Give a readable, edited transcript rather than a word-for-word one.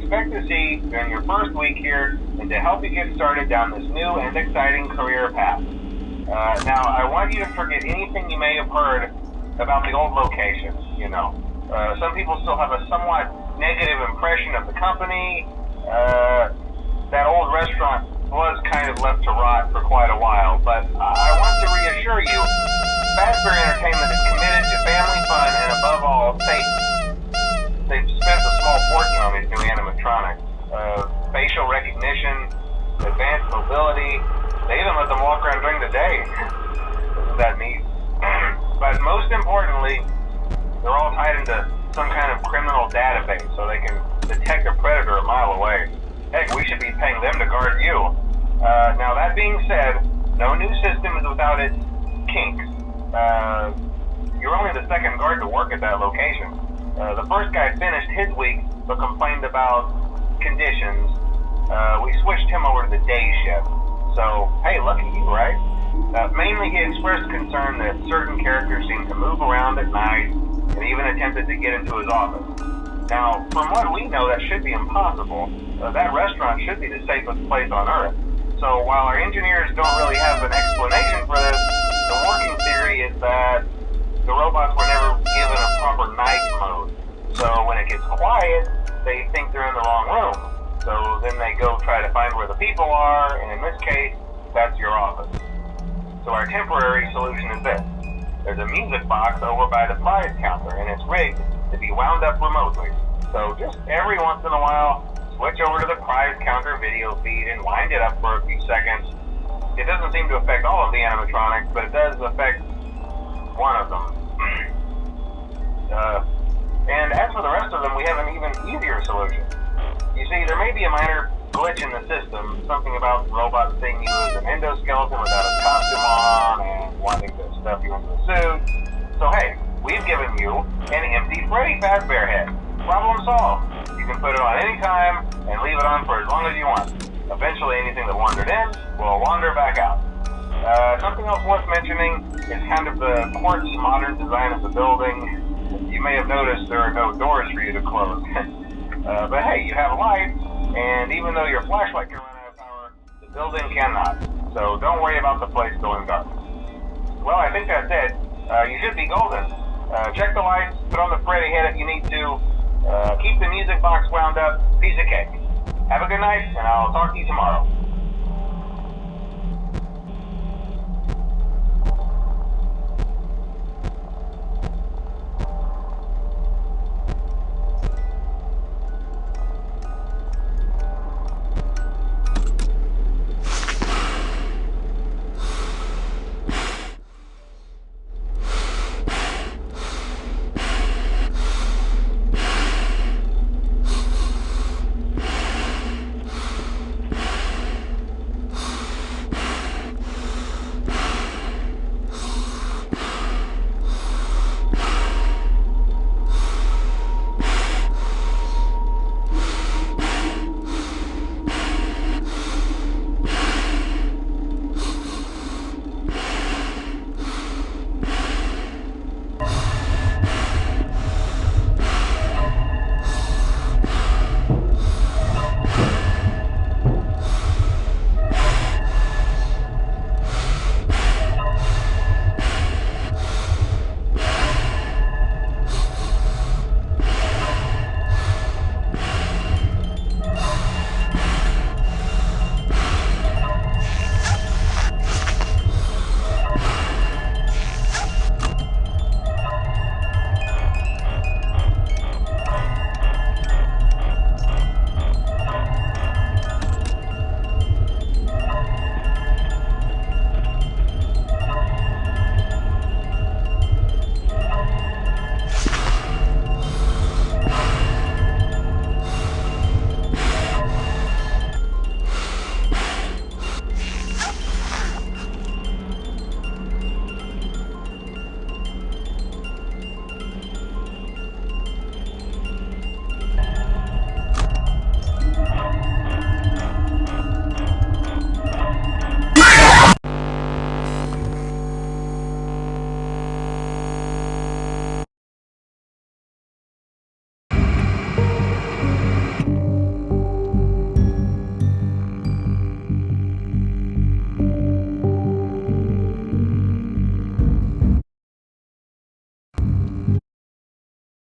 expect to see during your first week here and to help you get started down this new and exciting career path. Now, I want you to forget anything you may have heard about the old location, some people still have a somewhat negative impression of the company. That old restaurant was kind of left to rot for quite a while, but I want to reassure you, Fazbear Entertainment is committed to family fun and above all, safety. They've spent a small fortune on these new animatronics. Facial recognition, advanced mobility, they even let them walk around during the day. Isn't that neat? But most importantly, they're all tied into some kind of criminal database so they can detect a predator a mile away. Heck, we should be paying them to guard you. Now that being said, no new system is without its kinks. You're only the second guard to work at that location. The first guy finished his week but complained about conditions. We switched him over to the day shift. So, hey, lucky you, right? Mainly he expressed concern that certain characters seemed to move around at night and even attempted to get into his office. Now, from what we know, that should be impossible. That restaurant should be the safest place on Earth. So while our engineers don't really have an explanation for this, the working theory is that the robots were never given a proper night mode. So when it gets quiet, they think they're in the wrong room. So then they go try to find where the people are, and in this case, that's your office. So our temporary solution is this. There's a music box over by the prize counter, and it's rigged to be wound up remotely. So just every once in a while, switch over to the prize counter video feed and wind it up for a few seconds. It doesn't seem to affect all of the animatronics, but it does affect one of them. And as for the rest of them, we have an even easier solution. You see, there may be a minor glitch in the system, something about robots seeing you as an endoskeleton without a costume on and wanting to stuff you into a suit. So hey, we've given you an empty Freddy Fazbear head. Problem solved. You can put it on any time and leave it on for as long as you want. Eventually anything that wandered in will wander back out. Something else worth mentioning is kind of the quirky modern design of the building. You may have noticed there are no doors for you to close. But hey, you have lights, and even though your flashlight can run out of power, the building cannot. So don't worry about the place going dark. Well, I think that's it. You should be golden. Check the lights, put on the Freddy head if you need to. Keep the music box wound up. Piece of cake. Have a good night, and I'll talk to you tomorrow.